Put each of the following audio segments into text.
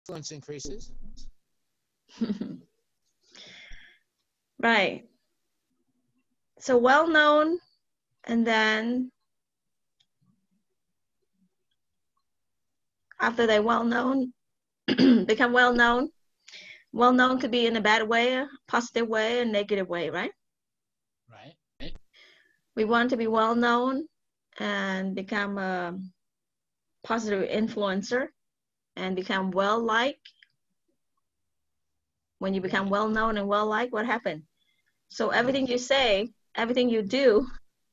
influence increases. Right. So well known, and then after they're well known, become well known. Well known could be in a bad way, a positive way, a negative way, right? Right. We want to be well known and become a positive influencer and become well liked. When you become Right. well known and well liked, what happened? So everything you say, everything you do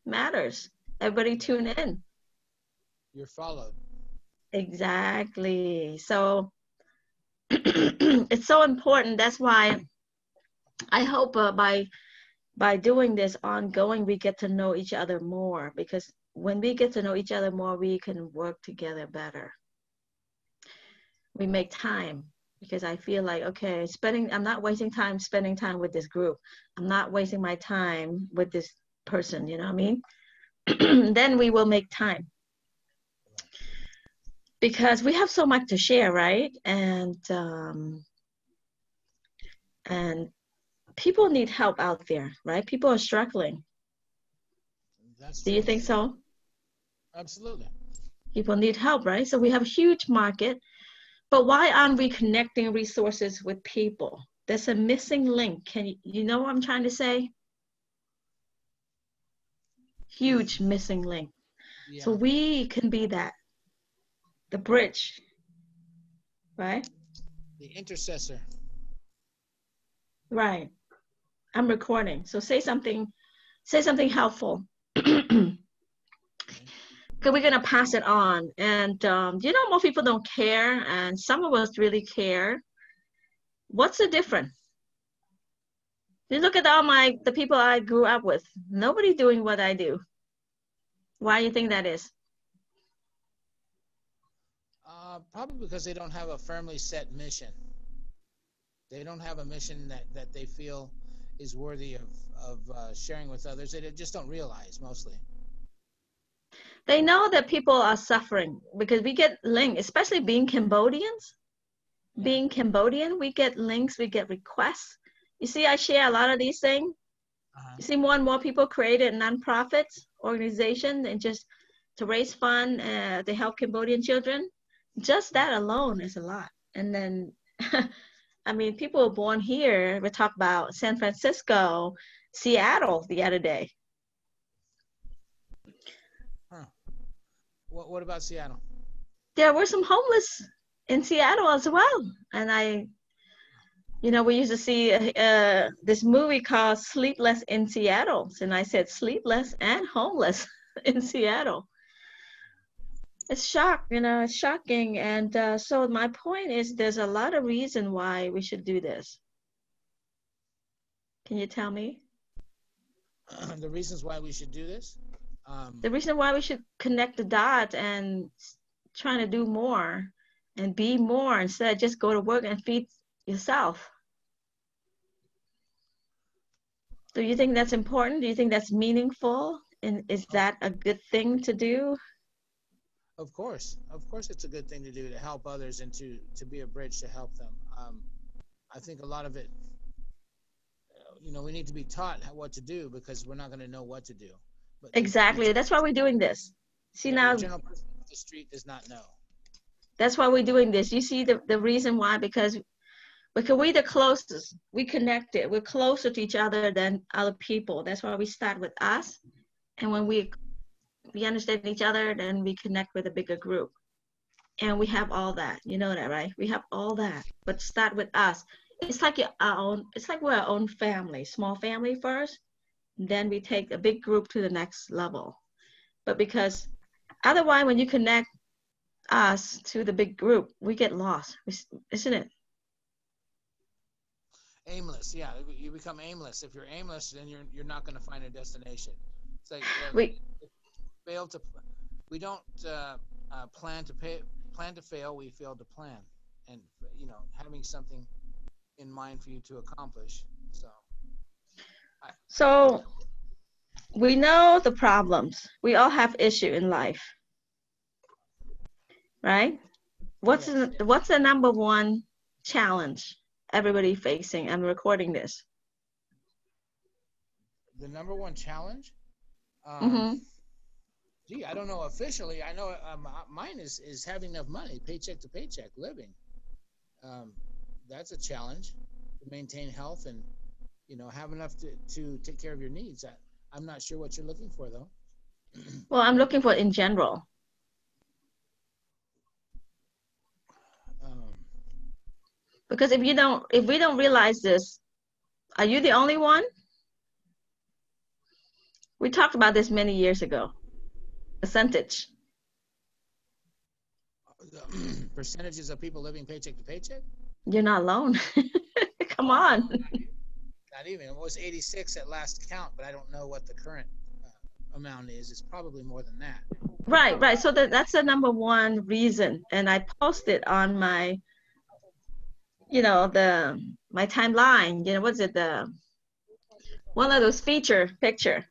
matters. Everybody tune in. You're followed. Exactly. So it's so important. That's why I hope by doing this ongoing, we get to know each other more, because when we get to know each other more, we can work together better. We make time, because I feel like, okay, I'm not wasting time spending time with this group. I'm not wasting my time with this person, you know what I mean? Then we will make time, because we have so much to share, right? And people need help out there, right? People are struggling. That's Do you true. think so? Absolutely. People need help, right? So we have a huge market, but why aren't we connecting resources with people? There's a missing link. You know what I'm trying to say? Huge missing link. So Yeah. we can be that, the bridge, right? The intercessor. Right. I'm recording. So say something helpful. Because we're gonna pass it on. And you know, most people don't care, and some of us really care. What's the difference? You look at the people I grew up with. Nobody doing what I do. Why do you think that is? Probably because they don't have a firmly set mission. They don't have a mission that they feel is worthy of sharing with others. They just don't realize mostly. They know that people are suffering, because we get linked, especially being Cambodians. Yeah. Being Cambodian, we get links, we get requests. You see, I share a lot of these things. You see, more and more people created nonprofits organization and just to raise fund to help Cambodian children. Just that alone is a lot. And then, I mean, people were born here. We talked about San Francisco, Seattle the other day. Huh. What about Seattle? There were some homeless in Seattle as well. And we used to see this movie called Sleepless in Seattle. And I said, sleepless and homeless in Seattle. It's shocking. And so my point is there's a lot of reason why we should do this. Can you tell me? The reasons why we should do this? The reason why we should connect the dots and trying to do more and be more instead of just go to work and feed yourself. Do you think that's important? Do you think that's meaningful? And is that a good thing to do? Of course, it's a good thing to do to help others and to be a bridge to help them. I think a lot of it, we need to be taught what to do because we're not going to know what to do. But Exactly. That's why we're doing this. See the now, general person off the street does not know. that's why we're doing this. You see the reason why? Because we're the closest. We connected. We're closer to each other than other people. That's why we start with us. And when we understand each other, then we connect with a bigger group. And we have all that. You know that, right? We have all that. But start with us. It's like we're our own family, small family first. Then we take a big group to the next level. But because otherwise, when you connect us to the big group, we get lost, isn't it? Aimless, yeah. You become aimless. If you're aimless, then you're not going to find a destination. It's like We fail to. We don't plan to fail. We fail to plan, and having something in mind for you to accomplish. so we know the problems. We all have issue in life, right? What's Yes, yes. what's the number one challenge everybody facing? I'm recording this. The number one challenge. Um, Mm-hmm. Gee, I don't know officially. I know mine is having enough money, paycheck to paycheck, living. Um, that's a challenge to maintain health and have enough to take care of your needs. I'm not sure what you're looking for though. Well, I'm looking for in general. Um, Because if we don't realize this, are you the only one? We talked about this many years ago. Percentage. the percentages of people living paycheck to paycheck. You're not alone. Come Oh no, on. not even. It was 86 at last count, but I don't know what the current amount is. It's probably more than that. Right, right. So that's the number one reason. And I posted on my, my timeline, what's it, the one of those feature picture.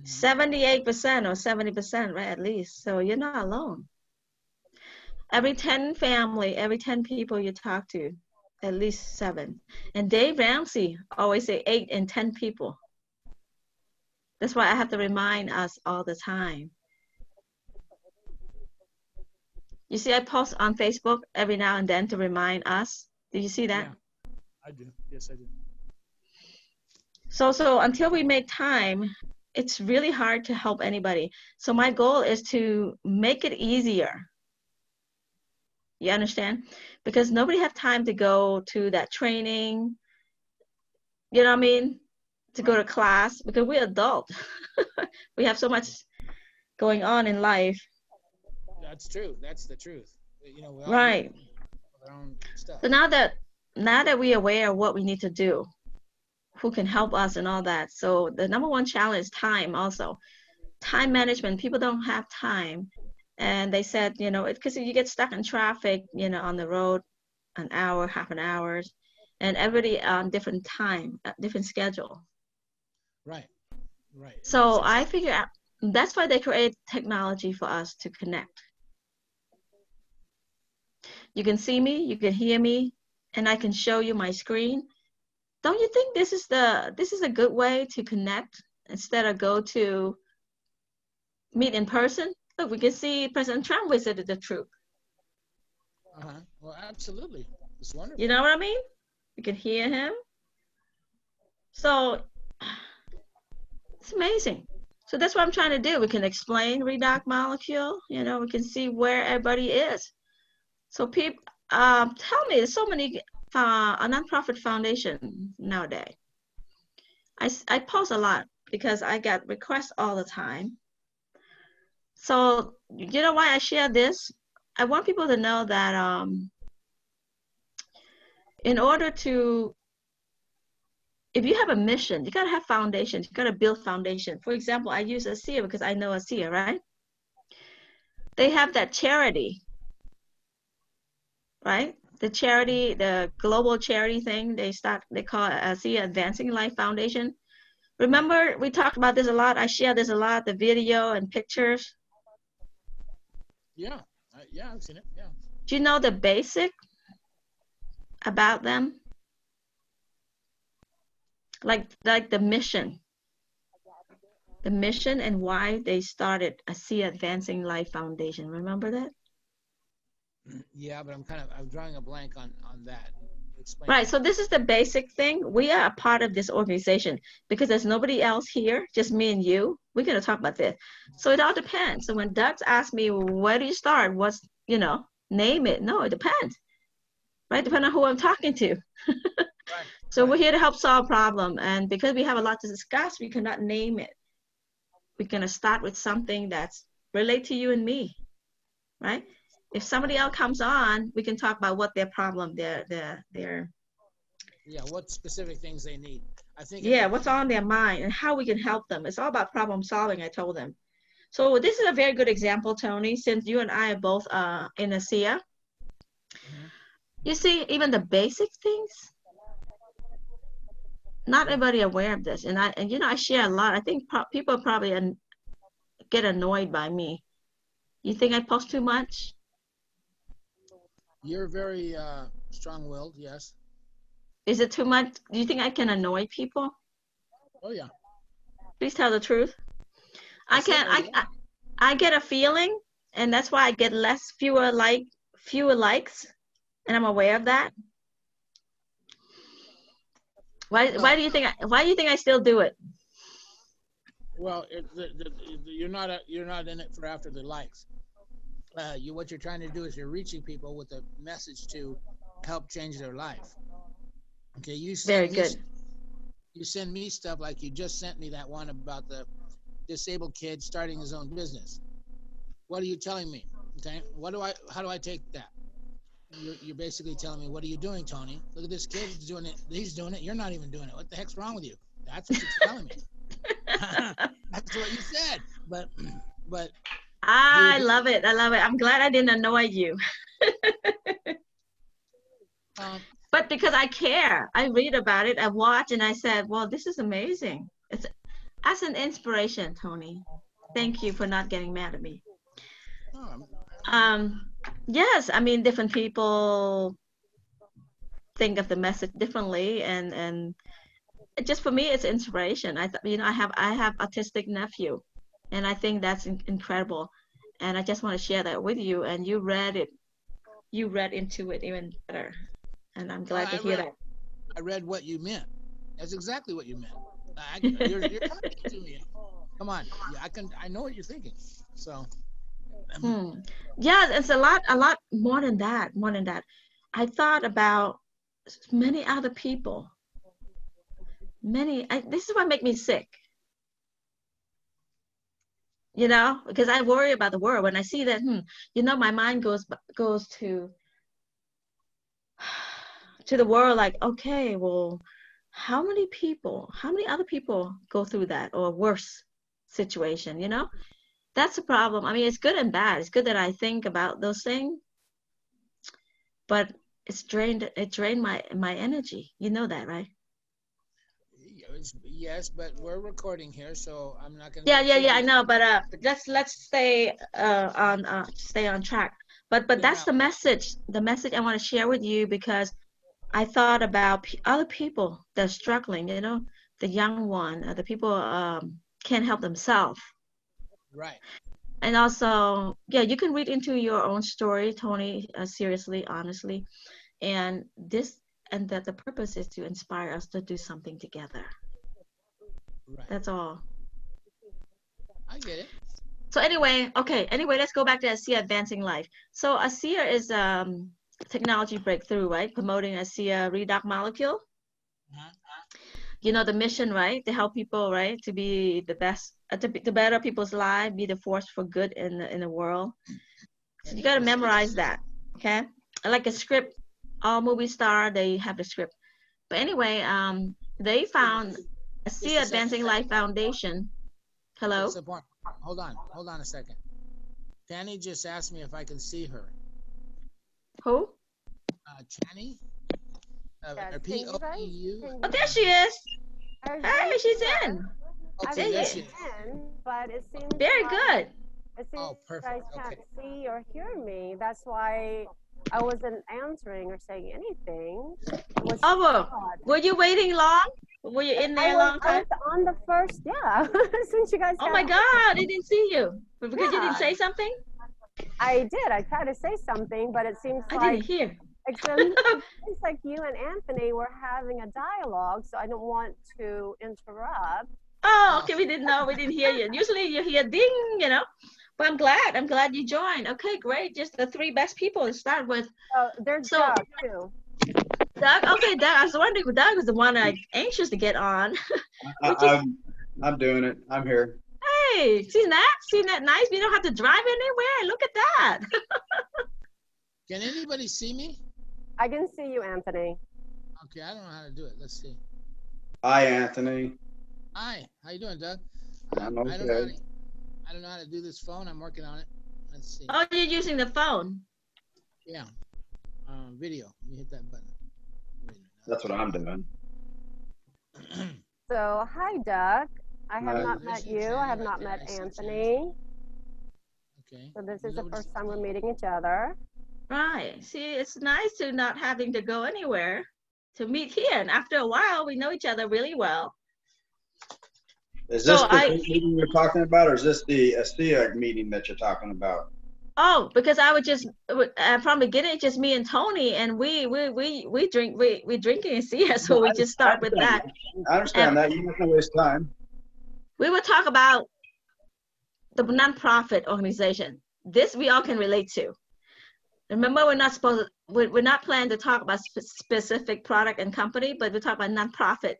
78% or 70%, right? At least. So you're not alone. Every 10 family, every 10 people you talk to, at least 7. And Dave Ramsey always say 8 and 10 people. That's why I have to remind us all the time. You see, I post on Facebook every now and then to remind us. Do you see that? Yeah, I do. Yes, I do. So until we make time, it's really hard to help anybody. So my goal is to make it easier. You understand? Because nobody have time to go to that training, you know what I mean? To go to class because we're adult. We have so much going on in life. That's true. That's the truth. We all deal Right. with our own stuff. So now that we're aware of what we need to do, who can help us and all that. So the number one challenge is time also. Time management. People don't have time. And they said, because you get stuck in traffic, on the road, an hour, half an hour, and everybody on different time, different schedule. Right. Right. So I figure out that's why they create technology for us to connect. You can see me, you can hear me, and I can show you my screen. Don't you think this is a good way to connect instead of go to meet in person? Look, we can see President Trump visited the troop. Well, absolutely. It's wonderful. You know what I mean? You can hear him. So it's amazing. So that's what I'm trying to do. We can explain redox molecule. We can see where everybody is. So people, tell me, there's so many a nonprofit foundation nowadays. I post a lot because I get requests all the time. So you know why I share this? I want people to know that in order to, if you have a mission, you gotta have foundation. You gotta build foundation. For example, I use ASEA because I know ASEA, right? They have that charity, right? The charity, the global charity thing, they call it ASEA Advancing Life Foundation. Remember, we talked about this a lot. I share this a lot, the video and pictures. Yeah, I've seen it. Yeah. Do you know the basic about them? Like the mission and why they started ASEA Advancing Life Foundation. Remember that? Yeah, but I'm drawing a blank on that. Explain Right. that. So this is the basic thing. We are a part of this organization because there's nobody else here, just me and you. We're going to talk about this. So it all depends. So when Doug asked me, where do you start? What's, name it. No, it depends. Right? Depending on who I'm talking to. Right. So we're here to help solve problem. And because we have a lot to discuss, we cannot name it. We're going to start with something that's relate to you and me. Right? If somebody else comes on, we can talk about what their problem, their yeah, what specific things they need. I think. Yeah, what's on their mind and how we can help them. It's all about problem solving, I told them. So this is a very good example, Tony, since you and I are both in ASEA. You see, even the basic things, not everybody aware of this. And I share a lot. I think people probably get annoyed by me. You think I post too much? You're very strong-willed. Yes. Is it too much? Do you think I can annoy people? Oh yeah. Please tell the truth. I I said, can oh yeah. I get a feeling, and that's why I get fewer likes, and I'm aware of that. Well, Why do you think I still do it? well, you're not in it for after the likes. What you're trying to do is you're reaching people with a message to help change their life. Okay, Very good. you send me stuff like you just sent me that one about the disabled kid starting his own business. What are you telling me? Okay, how do I take that? You're basically telling me, what are you doing, Tony? Look at this kid, he's doing it. He's doing it. You're not even doing it. What the heck's wrong with you? That's what you're telling me. That's what you said. But I dude, love it. I love it. I'm glad I didn't annoy you. um, But because I care, I read about it, I watch, and I said, well, this is amazing. It's as an inspiration, Tony. Thank you for not getting mad at me. um, Um, yes, I mean, different people think of the message differently, and just for me, it's inspiration. I have autistic nephew, and I think that's incredible, and I just want to share that with you. And you read into it even better, and I'm glad to I hear read that. I read what you meant. That's exactly what you meant. You're talking to me. Come on, yeah, I know what you're thinking. So, Hmm. Yeah, it's a lot more than that, more than that. I thought about many other people. This is what make me sick, because I worry about the world. When I see that, my mind goes to the world like, okay, well, how many other people go through that or worse situation? That's a problem. I mean, it's good and bad. It's good that I think about those things, but it drained my energy. You know that, right? yes, but we're recording here, so I'm not going to Yeah, let yeah, you yeah, I do. know, but let's stay on track. But Get that's out. the message I want to share with you, because I thought about other people that are struggling, the young one, the people can't help themselves. Right. And also, yeah, you can read into your own story, Tony, seriously, honestly. And that the purpose is to inspire us to do something together. Right. That's all. I get it. So anyway, let's go back to ASEA Advancing Life. So ASEA is technology breakthrough, right? Promoting ASEA redox molecule. Uh-huh. The mission, right? To help people, right? To be the best, to better people's lives, be the force for good in the world. So you got to memorize that, okay? Like a script. All movie star, they have the script. But anyway, they found Just a ASEA second. Advancing Life Foundation. What's Hello? the point? Hold on a second. Channie just asked me if I can see her. Who? Channie, Yes, can you guys? Pou. Can Oh, you? there she is. Hey, There's she's her. in. I've Okay, There there been you. she is. in, but Very good. it seems Oh, you guys perfect. can't Okay. see or hear me. That's why I wasn't answering or saying anything. It was Oh, odd. were you waiting long? Were you in there a long I time? was on the first, yeah. Since you guys Oh my can't, God, I didn't see you. Because you didn't yeah, say something? I did. I tried to say something, but it seems I like didn't hear. it seems like you and Anthony were having a dialogue, so I don't want to interrupt. Oh, Oh, okay, we didn't know. We didn't hear you. Usually you hear ding. But I'm glad. I'm glad you joined. Okay, great. Just the three best people to start with. Oh, there's So, Doug too. Doug, okay, Doug, I was wondering if Doug was the one anxious to get on. I, Which is, I'm doing it. I'm here. hey, see that? See that nice? We don't have to drive anywhere. Look at that. can anybody see me? I can see you, Anthony. Okay, I don't know how to do it. Let's see. Hi, Anthony. Hi, how you doing, Doug? I'm I don't know okay. I don't know how to do this phone. I'm working on it. Let's see. Oh, you're using the phone. Yeah. Video. Let me hit that button. Wait a minute. That's what I'm doing. So, hi, Doug. I have Hi. not met you. I have not met Anthony. Okay. So this is the first time we're meeting each other. Right. See, it's nice to not having to go anywhere to meet here. And after a while, we know each other really well. Is So this the meeting you're talking about, or is this the ASEA meeting that you're talking about? Oh, because I would just from the beginning, just me and Tony, and we drinking and see us, so we just start with that. I understand that. You're not gonna waste time. We would talk about the nonprofit organization. This we all can relate to. Remember, we're not planning to talk about specific product and company, but we talk about nonprofit.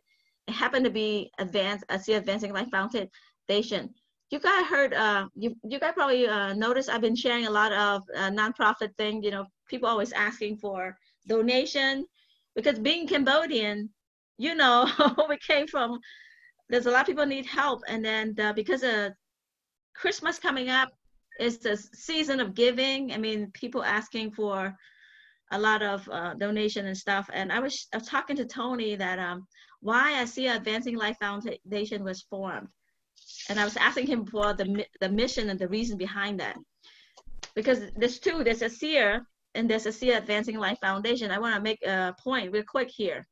It happened to be ASEA Advancing Life Foundation. You guys heard, you guys probably noticed I've been sharing a lot of nonprofit thing. You know, people always asking for donation, because being Cambodian, you know, we came from, there's a lot of people need help. And then because of Christmas coming up, it's the season of giving. I mean, people asking for a lot of donation and stuff. And I was talking to Tony that why ASEA Advancing Life Foundation was formed. And I was asking him for the mission and the reason behind that. Because there's two, there's ASEA and there's ASEA Advancing Life Foundation. I want to make a point real quick here.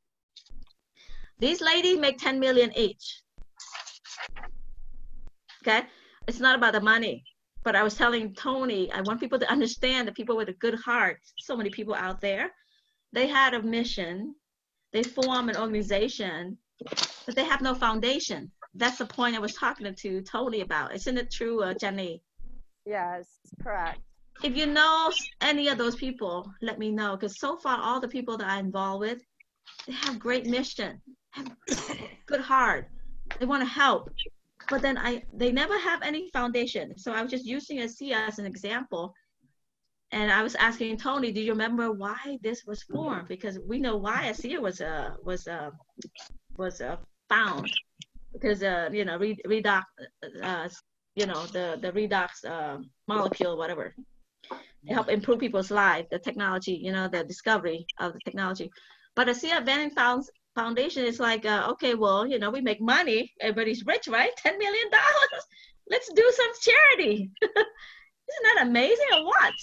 These ladies make 10 million each. Okay, it's not about the money. But I was telling Tony, I want people to understand that people with a good heart, so many people out there, they had a mission, they form an organization, but they have no foundation. That's the point I was talking to Tony about. Isn't it true, Channie? Yes, correct. If you know any of those people, let me know. Because so far, all the people that I'm involved with, they have great mission, have good heart. They want to help. But then they never have any foundation. So I was just using ASEA as an example. And I was asking Tony, do you remember why this was formed? Because we know why ASEA was found. Because you know, redox, you know, the redox molecule, whatever, it help improve people's life, the technology, you know, the discovery of the technology. But ASEA Advancing Foundation is like, okay, well, you know, we make money, everybody's rich, right? $10 million. Let's do some charity. Isn't that amazing or what?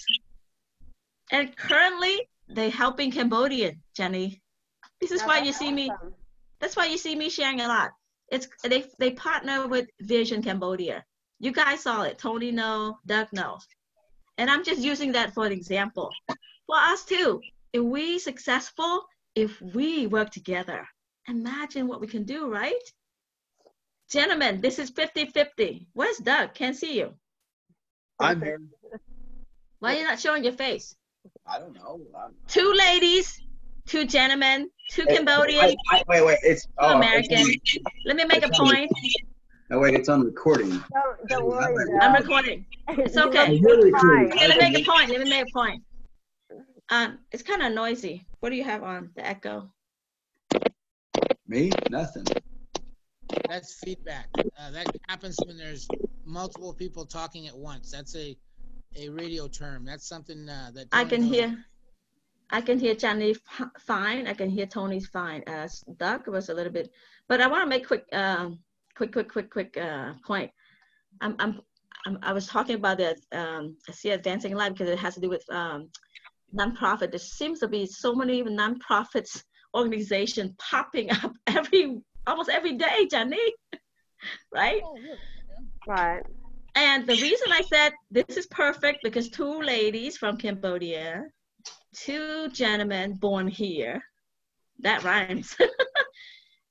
And currently, they're helping Cambodian, Channie. This is why you see me. That's why you see me sharing a lot. It's they partner with Vision Cambodia. You guys saw it. Tony knows, Doug knows. And I'm just using that for an example. For us too, if we successful, if we work together, imagine what we can do, right? Gentlemen, this is 50-50. Where's Doug? Can't see you. I'm here. Why are you not showing your face? I don't know. Two ladies, two gentlemen, two Cambodian, Wait. It's two American. Let me make a point. No, wait, it's on recording. Don't worry, I'm Doug. recording. It's okay. Really Fine. Okay, let me make a point. Let me make a point. It's kind of noisy. What do you have on? The echo? Me? Nothing. That's feedback. That happens when there's multiple people talking at once. That's a radio term. That's something that I Tony can knows. hear. I can hear Channie fine. I can hear Tony's fine. Doug was a little bit, but I want to make quick point. I was talking about the ASEA Advancing Life because it has to do with nonprofit. There seems to be so many nonprofits organization popping up almost every day, Channie, right? Oh, yeah. Right. And the reason I said this is perfect because two ladies from Cambodia, two gentlemen born here, that rhymes.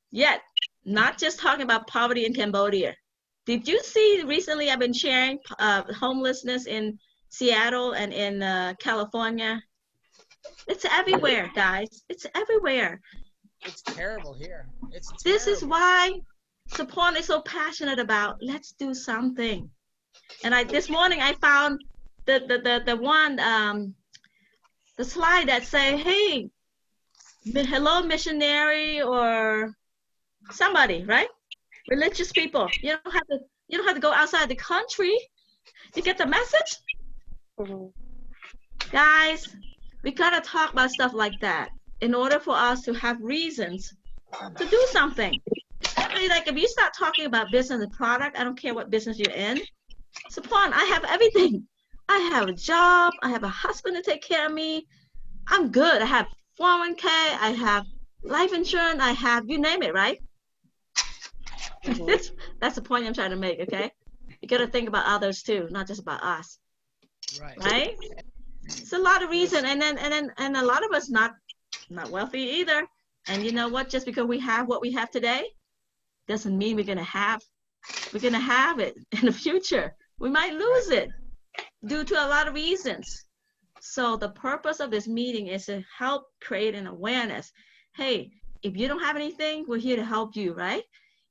Yet, not just talking about poverty in Cambodia. Did you see recently I've been sharing homelessness in Seattle and in California? It's everywhere, guys. It's everywhere. It's terrible here. It's terrible. This is why Sapon is so passionate about let's do something. And this morning I found the one the slide that say, hey, hello missionary or somebody, right? Religious people. You don't have to go outside the country to get the message. Mhm. Guys, we gotta talk about stuff like that in order for us to have reasons to do something. Especially like if you start talking about business and product, I don't care what business you're in. Sapon, I have everything. I have a job. I have a husband to take care of me. I'm good. I have 401k. I have life insurance. I have, you name it, right? That's the point I'm trying to make, okay? You got to think about others too, not just about us, right? It's a lot of reason, and a lot of us not wealthy either. And you know what? Just because we have what we have today, doesn't mean we're gonna have it in the future. We might lose it due to a lot of reasons. So the purpose of this meeting is to help create an awareness. Hey, if you don't have anything, we're here to help you, right?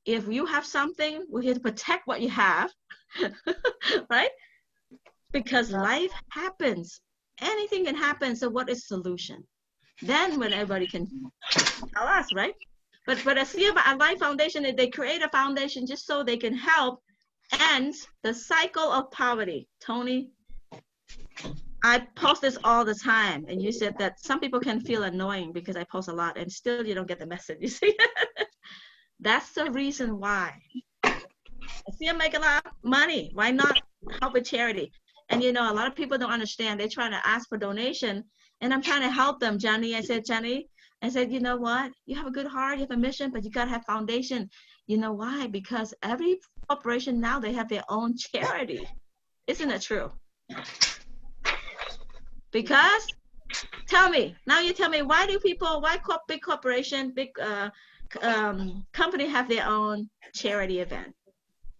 If you have something, we're here to protect what you have, right? Because life happens. Anything can happen. So what is the solution? Then when everybody can tell us, right? But I see about a Life Foundation, they create a foundation just so they can help end the cycle of poverty. Tony, I post this all the time, and you said that some people can feel annoying because I post a lot, and still you don't get the message. You see, that's the reason why. I see I make a lot of money. Why not help with charity? And you know, a lot of people don't understand. They're trying to ask for donation, and I'm trying to help them. Channie, I said, you know what? You have a good heart, you have a mission, but you gotta have foundation. You know why? Because every corporation now, they have their own charity. Isn't it true? Because now you tell me, why big corporation, big company have their own charity event?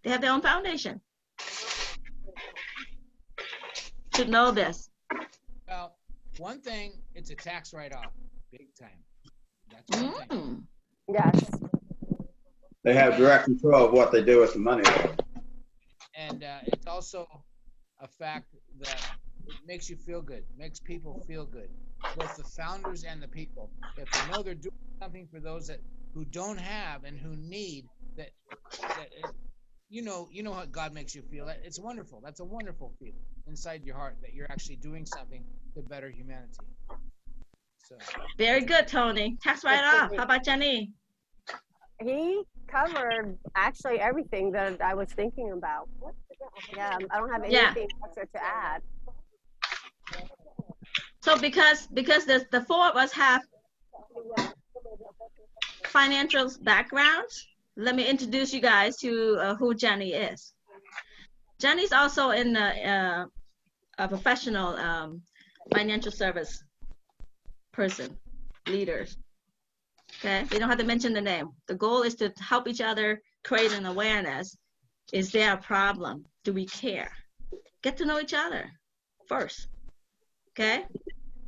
They have their own foundation. Should know this. Well, one thing, it's a tax write-off, big time. That's one thing. Yes. They have direct control of what they do with the money. And it's also a fact that it makes you feel good, makes people feel good, both the founders and the people. If they know they're doing something for those who don't have and who need, you know how God makes you feel. It's wonderful. That's a wonderful feeling inside your heart that you're actually doing something to better humanity. So. Very good, Tony. Tax write-off. How about Channie? He covered actually everything that I was thinking about. Yeah, I don't have anything extra to add. So because the four of us have financial backgrounds, let me introduce you guys to who Channie is. Channie's also in a professional financial service person, leaders. Okay, we don't have to mention the name. The goal is to help each other create an awareness. Is there a problem? Do we care? Get to know each other first. Okay,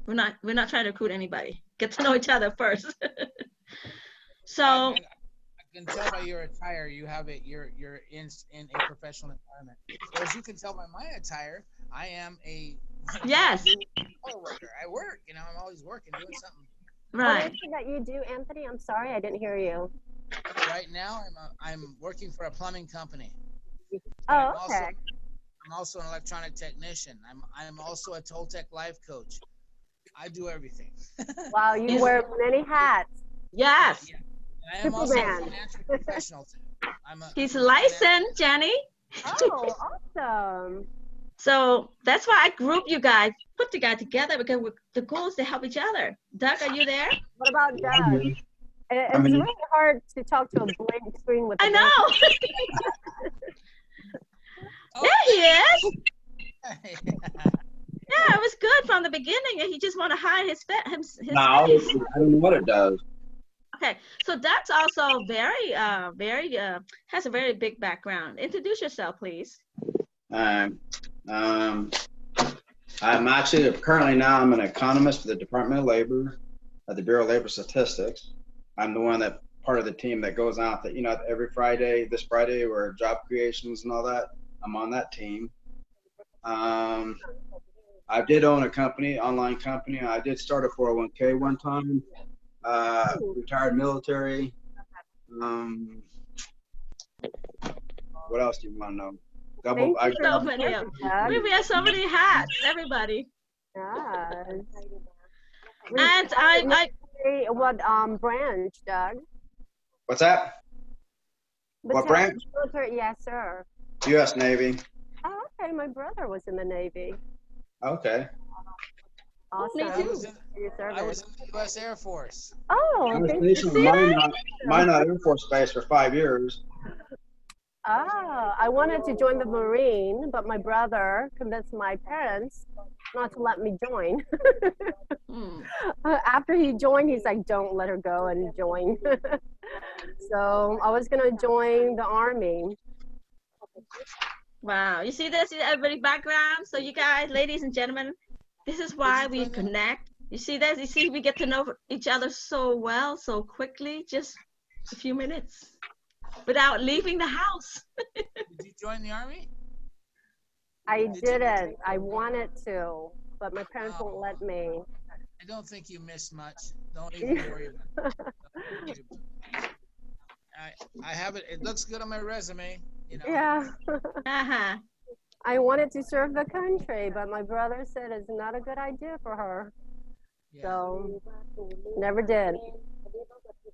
we're not trying to recruit anybody. Get to know each other first. So I can tell by your attire, you're in a professional environment. So as you can tell by my attire, I am a worker. I work. You know, I'm always working, doing something. Right. What is it that you do, Anthony? I'm sorry, I didn't hear you. Right now, I'm working for a plumbing company. Oh, okay. I'm also an electronic technician. I'm also a Toltec life coach. I do everything. Wow, you wear many hats. Yes. Yeah. And I am also a financial professional too. He's licensed, Channie. Oh, awesome. So that's why I group you guys, put you guys together, because the goal is to help each other. Doug, are you there? What about Doug? It's really hard to talk to a blank screen with. I know. There he is. Yeah, it was good from the beginning, and he just want to hide his face. No, I don't know what it does. Okay, so Doug's also has a very big background. Introduce yourself, please. I'm actually currently now I'm an economist for the Department of Labor at the Bureau of Labor Statistics. I'm the one that part of the team that goes out that, you know, every Friday, this Friday, where job creations and all that. I'm on that team. I did own a company, online company. I did start a 401k one time. Retired military. What else do you want to know? We have so many hats, everybody. Yeah. And what branch, Doug? What's that? What branch? Military, yes, sir. U.S. Navy. Oh, okay. My brother was in the Navy. Okay. Awesome. Me I too. was in, I was in the U.S. Air Force. Oh, I was thank you. stationed in Minot Air Force Base for 5 years. Ah, I wanted to join the Marine, but my brother convinced my parents not to let me join. Hmm. After he joined, he's like, don't let her go and join. So I was going to join the Army. Wow. You see this, everybody background? So you guys, ladies and gentlemen, this is why we connect. You see this? You see we get to know each other so well, so quickly, just a few minutes without leaving the house. Did you join the Army? I didn't. I wanted to, but my parents won't let me. I don't think you missed much. Don't even worry about it. I have it. It looks good on my resume. You know. Yeah. Uh-huh. I wanted to serve the country, but my brother said it's not a good idea for her. Yeah. So never did.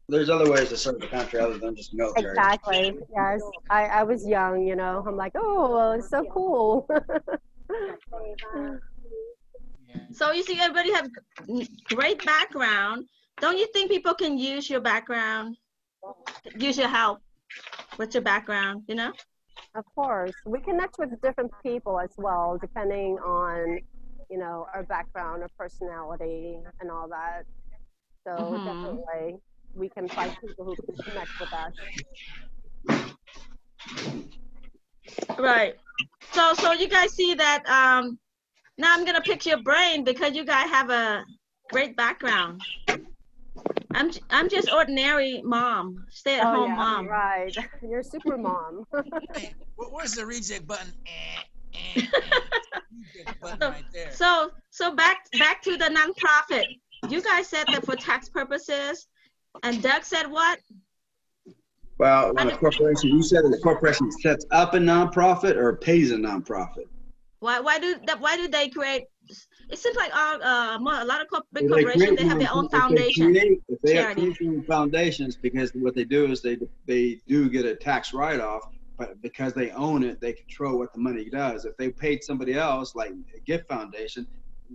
There's other ways to serve the country other than just military. Exactly. Yes. I was young, you know. I'm like, oh, it's so cool. Yeah. So you see everybody have great background. Don't you think people can use your background, use your help with your background, you know? Of course. We connect with different people as well, depending on, you know, our background, our personality, and all that. So definitely we can find people who can connect with us. Right. So you guys see that now I'm gonna pick your brain because you guys have a great background. I'm just ordinary mom, stay-at-home mom. Right. You're super mom. Hey, where's the reject button? Reject button right there. So back to the nonprofit. You guys said that for tax purposes, and Doug said what? Well, when a corporation, you said that the corporation sets up a nonprofit or pays a nonprofit. Why do they create? It seems like a lot of big corporations, they have their own foundation. If they create their own foundations, because what they do is they do get a tax write-off, but because they own it, they control what the money does. If they paid somebody else, like a gift foundation,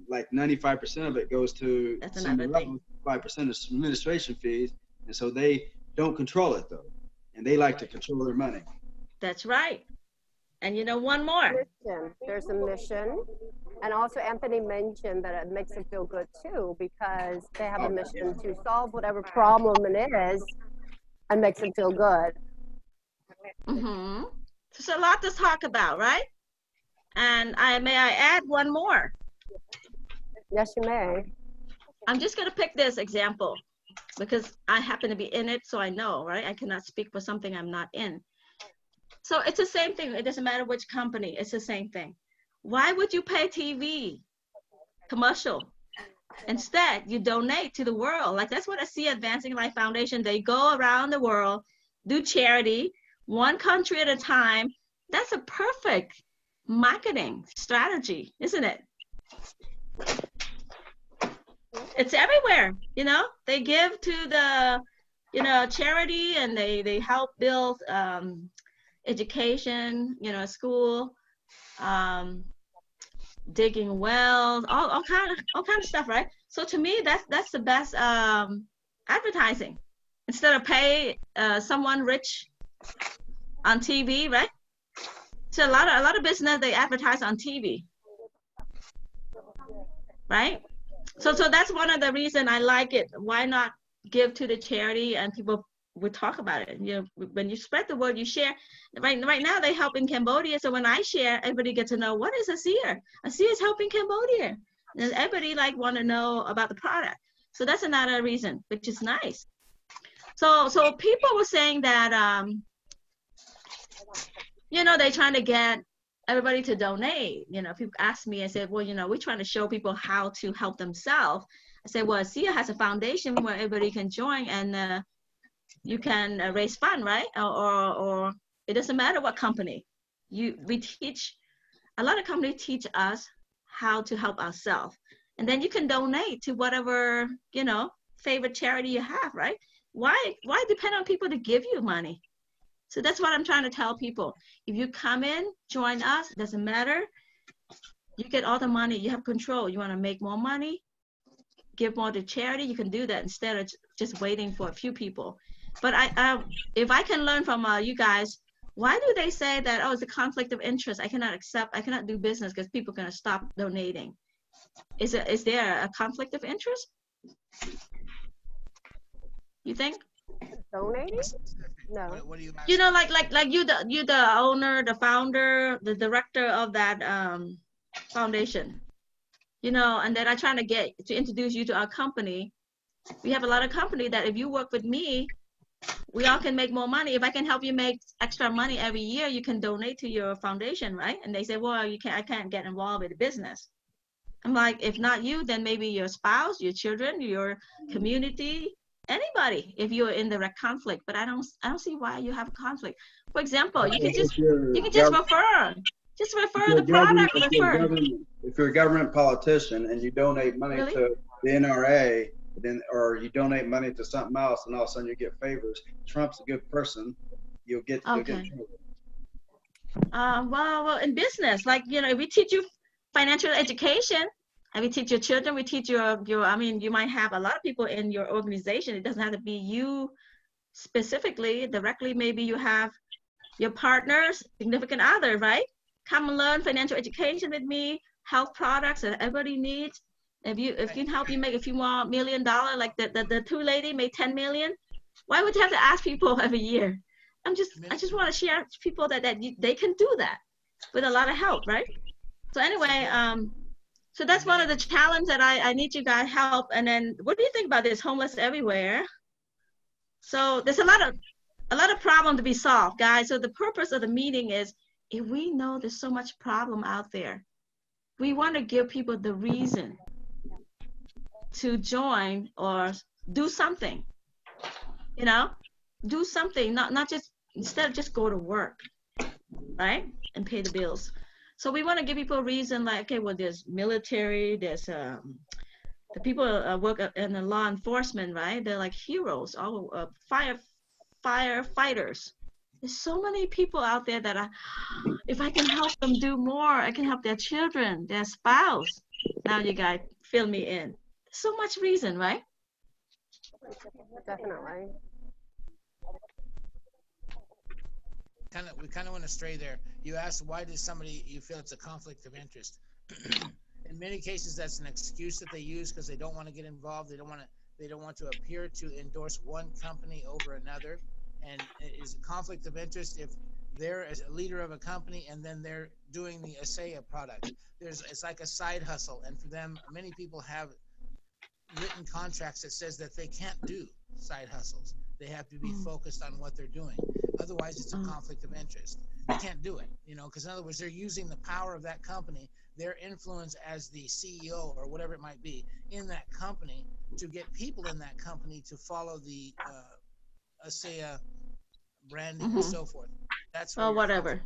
like 95% of it goes to 5% is administration fees, and so they don't control it though, and they like to control their money. That's right. And you know, one more. Mission. There's a mission. And also Anthony mentioned that it makes them feel good too, because they have a mission to solve whatever problem it is and makes them feel good. So it's a lot to talk about, right? And may I add one more? Yes, you may. I'm just gonna pick this example because I happen to be in it, so I know, right? I cannot speak for something I'm not in. So it's the same thing. It doesn't matter which company, it's the same thing. Why would you pay TV commercial? Instead, you donate to the world. Like that's what I see Advancing Life Foundation. They go around the world, do charity, one country at a time. That's a perfect marketing strategy, isn't it? It's everywhere, you know? They give to the, you know, charity, and they help build education, you know, school, digging wells, all kind of stuff, right? So to me, that's the best advertising. Instead of pay someone rich on TV, right? So a lot of business, they advertise on TV, right? So that's one of the reasons I like it. Why not give to the charity and people would talk about it? You know, when you spread the word, you share. Right now they help in Cambodia, so when I share, everybody gets to know what is ASEA. ASEA is helping Cambodia, and everybody like want to know about the product. So that's another reason, which is nice. So people were saying that you know, they're trying to get everybody to donate. You know, people ask me, I said, well, you know, we're trying to show people how to help themselves. I said, well, ASEA has a foundation where everybody can join, and you can raise fund, right? Or it doesn't matter what company. We teach, a lot of companies teach us how to help ourselves. And then you can donate to whatever, you know, favorite charity you have, right? Why depend on people to give you money? So that's what I'm trying to tell people. If you come in, join us, it doesn't matter. You get all the money, you have control. You want to make more money, give more to charity, you can do that instead of just waiting for a few people. But if I can learn from you guys, why do they say that, oh, it's a conflict of interest? I cannot do business because people are going to stop donating. Is there a conflict of interest? You think? Donating? No. What do you You know, like you the owner, the founder, the director of that foundation. You know, and then I trying to introduce you to our company. We have a lot of company that if you work with me, we all can make more money. If I can help you make extra money every year, you can donate to your foundation, right? And they say, well, I can't get involved with the business. I'm like, if not you, then maybe your spouse, your children, your community, anybody, if you're in direct conflict. But I don't see why you have a conflict. For example, you can just refer. Just refer the product. If you're a government politician and you donate money to the NRA, or you donate money to something else, and all of a sudden you get favors. Trump's a good person. You'll get trouble. Well, in business, like, you know, if we teach you financial education, and we teach your children, we teach your. I mean, you might have a lot of people in your organization. It doesn't have to be you specifically, directly. Maybe you have your partners, significant other, right? Come and learn financial education with me, health products that everybody needs. If you can help you make a few more $1 million, like the two lady made 10 million, why would you have to ask people every year? I just want to share people that they can do that with a lot of help, right? So anyway, so that's one of the challenges that I need you guys help. And then what do you think about this homeless everywhere? So there's a lot of problem to be solved, guys. So the purpose of the meeting is, if we know there's so much problem out there, we want to give people the reason to join or do something, you know, do something, not just, instead of just go to work, right, and pay the bills. So we want to give people a reason, like, okay, well, there's military, there's the people work in the law enforcement, right? They're like heroes, all firefighters. There's so many people out there that if I can help them do more, I can help their children, their spouse. Now you guys fill me in. So much reason, right? Definitely. We kind of went astray there. You asked, why does you feel it's a conflict of interest? In many cases, that's an excuse that they use because they don't want to get involved. They don't want to appear to endorse one company over another. And it is a conflict of interest if they're a leader of a company and then they're doing the ASEA product. It's like a side hustle, and for them, many people have written contracts that says that they can't do side hustles. They have to be focused on what they're doing. Otherwise, it's a conflict of interest. They can't do it, you know, because in other words, they're using the power of that company, their influence as the CEO or whatever it might be in that company, to get people in that company to follow the ASEA branding and so forth. That's whatever.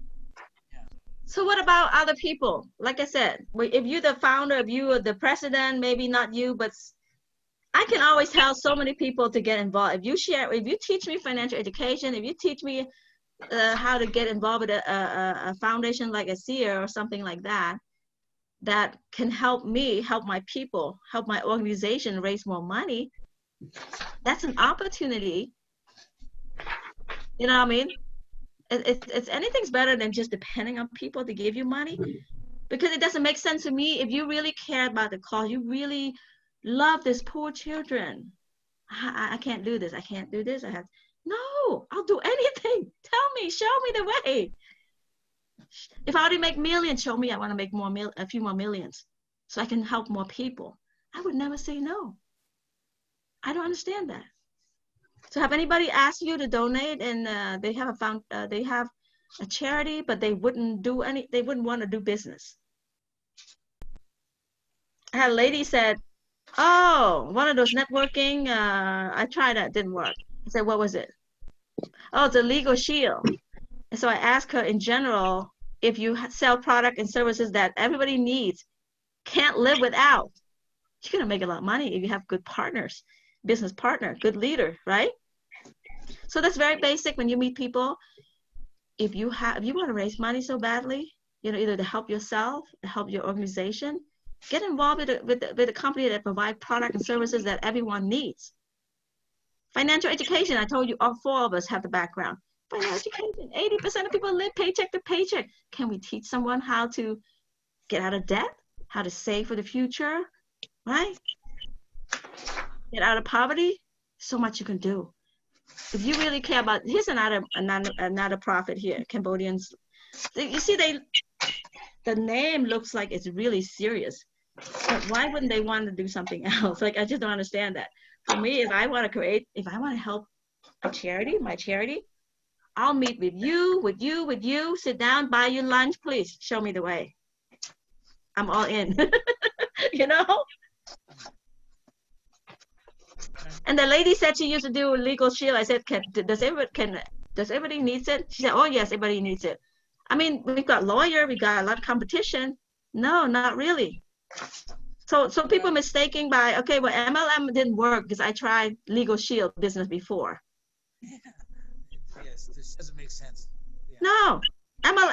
Yeah. So what about other people? Like I said, if you're the founder, if you are the president, maybe not you, but I can always tell so many people to get involved. If you teach me financial education, if you teach me how to get involved with a foundation like ASEA or something like that, that can help me, help my people, help my organization raise more money, that's an opportunity. You know what I mean? It's anything's better than just depending on people to give you money, because it doesn't make sense to me. If you really care about the cause, you really love these poor children. I can't do this. I can't do this. No, I'll do anything. Tell me, show me the way. If I already make millions, show me I want to make a few more millions so I can help more people. I would never say no. I don't understand that. So have anybody asked you to donate, and they have a charity, but they wouldn't want to do business? I had a lady said, oh, one of those networking, I tried that, didn't work. I said, what was it? Oh, it's a legal shield. And so I asked her, in general, if you sell product and services that everybody needs, can't live without, you're gonna make a lot of money if you have good partners, business partner, good leader, right? So that's very basic when you meet people. If you want to raise money so badly, you know, either to help yourself, to help your organization, get involved with a company that provide product and services that everyone needs. Financial education, I told you all 4 of us have the background. Financial education, 80% of people live paycheck to paycheck. Can we teach someone how to get out of debt, how to save for the future, right? Get out of poverty. So much you can do. If you really care about, here's another prophet here, Cambodians. You see, the name looks like it's really serious, but why wouldn't they want to do something else? Like, I just don't understand that. For me, if I want to help a charity, my charity, I'll meet with you, sit down, buy you lunch, please show me the way. I'm all in, you know? And the lady said she used to do Legal Shield. I said, does everybody needs it? She said, oh yes, everybody needs it. I mean, we've got lawyer, we got a lot of competition. No, not really. So people mistaking by, okay, well, MLM didn't work because I tried Legal Shield business before. Yeah. Yes, this doesn't make sense. Yeah. No,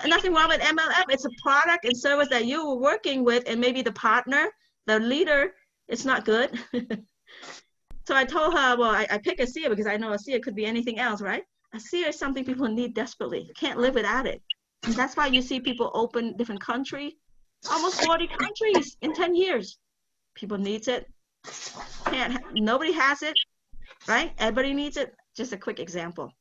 nothing wrong with MLM. It's a product and service that you were working with, and maybe the partner, the leader, it's not good. So I told her, well, I pick a seer because I know a seer could be anything else, right? A seer is something people need desperately. Can't live without it. And that's why you see people open different countries, almost 40 countries in 10 years. People needs it. Nobody has it, right? Everybody needs it. Just a quick example.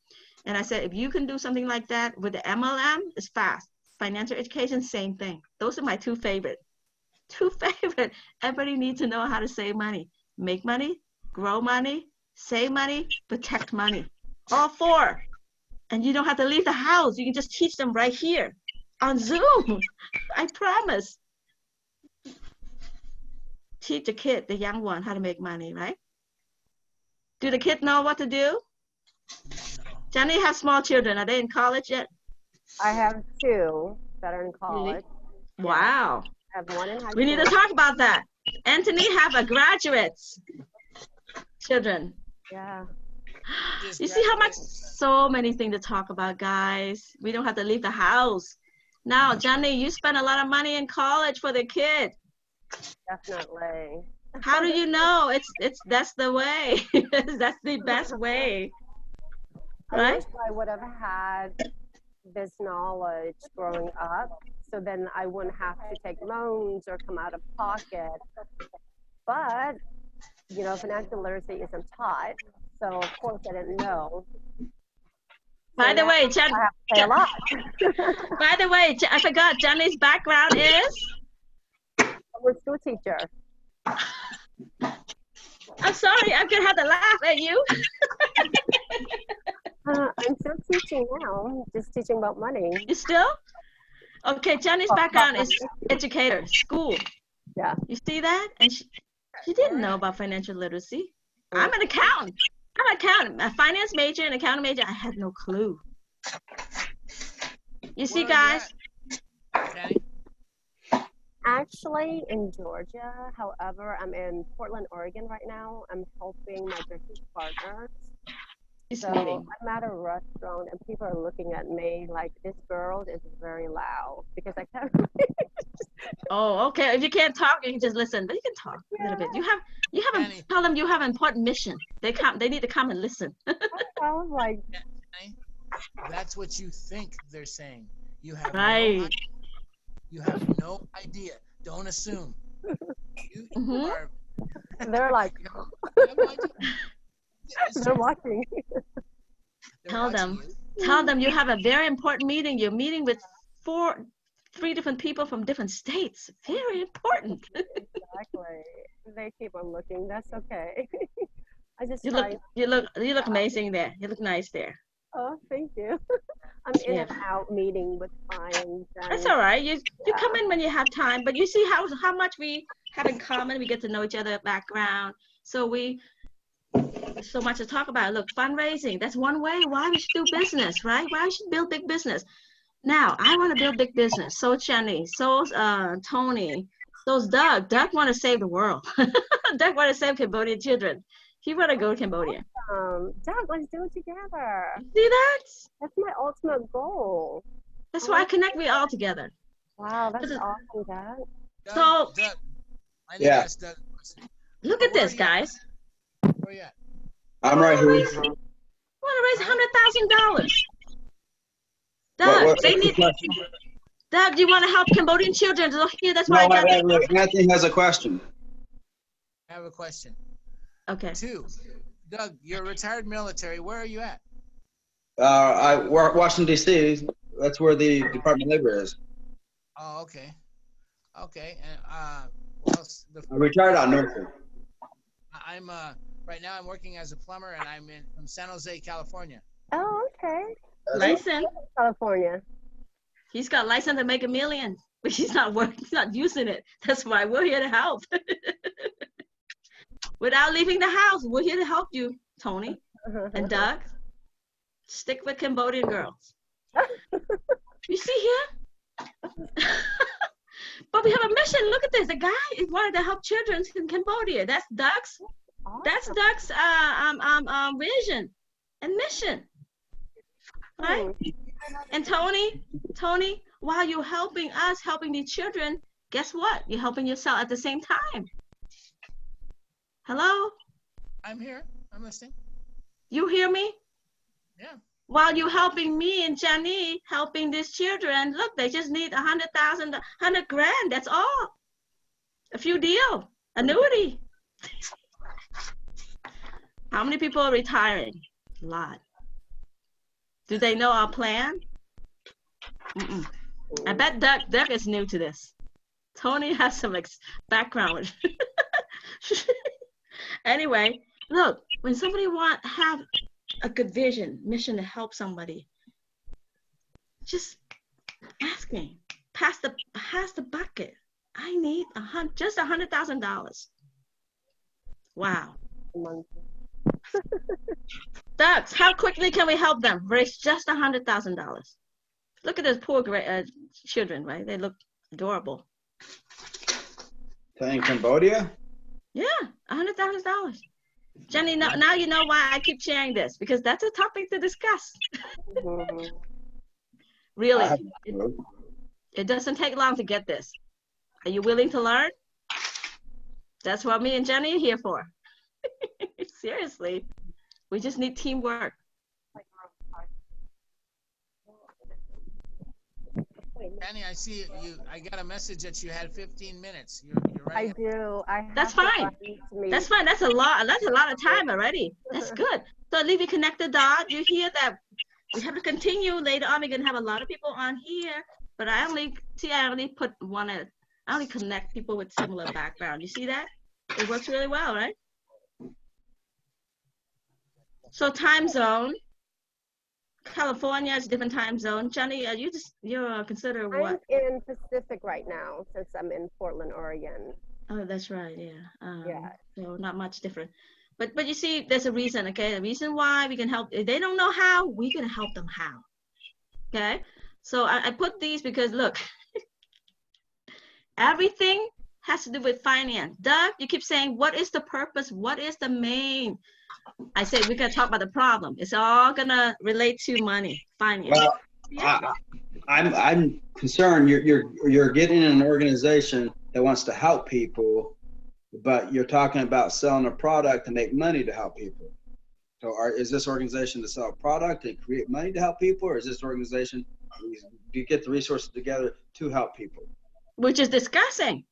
And I said, if you can do something like that with the MLM, it's fast. Financial education, same thing. Those are my 2 favorite. 2 favorite. Everybody needs to know how to save money, make money, grow money, save money, protect money. All 4. And you don't have to leave the house. You can just teach them right here on Zoom. I promise. Teach the kid, the young one, how to make money, right? Do the kids know what to do? Channie has small children. Are they in college yet? I have 2 that are in college. Really? Wow. I have 1 in high school. We need to talk about that. Anthony have a graduate's children. Yeah. You see how much, so many things to talk about, guys. We don't have to leave the house. Now, Channie, you spend a lot of money in college for the kid. Definitely. How do you know? That's the way. That's the best way. I Right? wish I would have had this knowledge growing up, so then I wouldn't have to take loans or come out of pocket. But, you know, financial literacy isn't taught, so of course I didn't know. By the way, I have to pay a lot. by the way, I forgot Channie's background is? I'm a school teacher. I'm sorry, I'm gonna have to laugh at you. I'm still teaching now, just teaching about money. You still? Okay, Channie's background is educator, school. Yeah. You see that? And she didn't know about financial literacy. I'm an accountant. A finance major and accounting major. I had no clue. You see, guys? Channie? Actually, in Georgia. However, I'm in Portland, Oregon right now. I'm helping my business partners. This So meeting. I'm at a restaurant and people are looking at me like this girl is very loud because I can't. Oh, okay. If you can't talk, you can just listen. But you can talk a little bit. You haven't Channie. tell them you have an important mission. They need to come and listen. I was like, Channie, that's what you think they're saying. You have Right. you have no idea. Don't assume. You Mhm. are. they're like, You have no idea. Yeah, it's they're true. watching. They're Tell watching them. you. Tell them you have a very important meeting. You're meeting with 3 different people from different states. Very important. Exactly. They keep on looking. That's okay. I just You try. look amazing there. You look nice there. Oh, thank you. I'm in Yeah. and out meeting with clients. That's And all right. You come in when you have time, but you see how much we have in common. We get to know each other background. So so much to talk about. Look, fundraising, that's one way why we should do business, right? Why we should build big business. Now, I want to build big business. So Channie, so Tony, so's Doug. Doug want to save the world. Doug want to save Cambodian children. He want to go to Cambodia. Doug, let's do it together. See that? That's my ultimate goal. That's why I connect we all together. Wow, that's awesome, Dad. So, Doug, I need to ask Doug a question. look at this, guys. Where you at? I'm right here. Want to raise $100,000. Doug, What's they the need. question? Doug, do you want to help Cambodian children? So here, that's why No, I got. Anthony has a question. I have a question. Okay. 2, Doug, you're retired military. Where are you at? I work Washington D.C. That's where the Department of Labor is. Oh, okay. Okay. And well, I retired out north. I'm right now I'm working as a plumber, and I'm from San Jose, California. Oh, okay. License. California. He's got license to make $1 million, but he's not working. He's not using it. That's why we're here to help. Without leaving the house, we're here to help you, Tony and Doug. Stick with Cambodian girls. You see here? But we have a mission. Look at this. The guy is wanting to help children in Cambodia. That's Doug's. Awesome. That's Doug's vision and mission. Right? And Tony, while you're helping us, helping these children, guess what? You're helping yourself at the same time. Hello? I'm here. I'm listening. You hear me? Yeah. While you're helping me and Channie, helping these children, look, they just need 100,000, 100 grand. That's all. A few deal, annuity. How many people are retiring? A lot. Do they know our plan? Mm-mm. I bet Doug is new to this. Tony has some background. Anyway, look, when somebody have a good vision, mission to help somebody, just ask me. Pass the bucket. I need just $100,000. Wow. Doug, how quickly can we help them raise just $100,000? Look at those poor children, right? They look adorable. In Cambodia? Yeah, $100,000. Channie, now you know why I keep sharing this, because that's a topic to discuss. Really, it doesn't take long to get this. Are you willing to learn? That's what me and Channie are here for. Seriously, we just need teamwork. Channie, I see you. I got a message that you had 15 minutes. You're right. I do. That's fine. That's fine. That's a lot. That's a lot of time already. That's good. So leave you connect the dot. You hear that we have to continue later on. We're gonna have a lot of people on here, but I only put one at. I only connect people with similar background. You see that? It works really well, right? So time zone. California is a different time zone. Channie, you're considered what? I'm in Pacific right now since I'm in Portland, Oregon. Oh, that's right. Yeah. Yeah. So not much different. But you see, there's a reason. Okay, the reason why we can help. If they don't know how, we're gonna help them how. Okay. So I put these because look, everything has to do with finance. Doug, you keep saying, what is the purpose? What is the main? I say we gotta talk about the problem. It's all gonna relate to money, finance. Well, yeah. I'm concerned. You're getting an organization that wants to help people, but you're talking about selling a product to make money to help people. So, is this organization to sell a product and create money to help people, or is this organization you get the resources together to help people? Which is discussing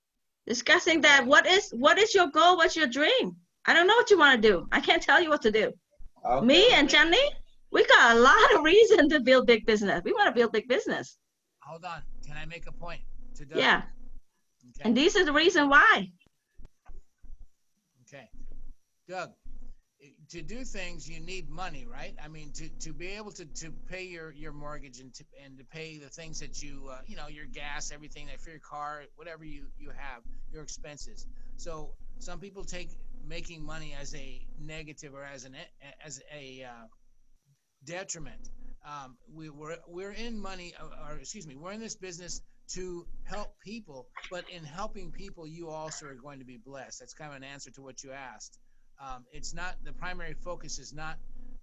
that what is your goal? What's your dream? I don't know what you want to do. I can't tell you what to do. Okay. Me and Channie, we got a lot of reason to build big business. We want to build big business. Hold on. Can I make a point to Doug? Yeah. Okay. And this is the reason why. Okay. Doug, to do things, you need money, right? I mean, to be able to pay your mortgage and to pay the things that you your gas, everything that for your car, whatever you have, your expenses. So some people take making money as a negative or as a detriment. We're in money, or excuse me, we're in this business to help people, but in helping people, you also are going to be blessed. That's kind of an answer to what you asked. It's not, the primary focus is not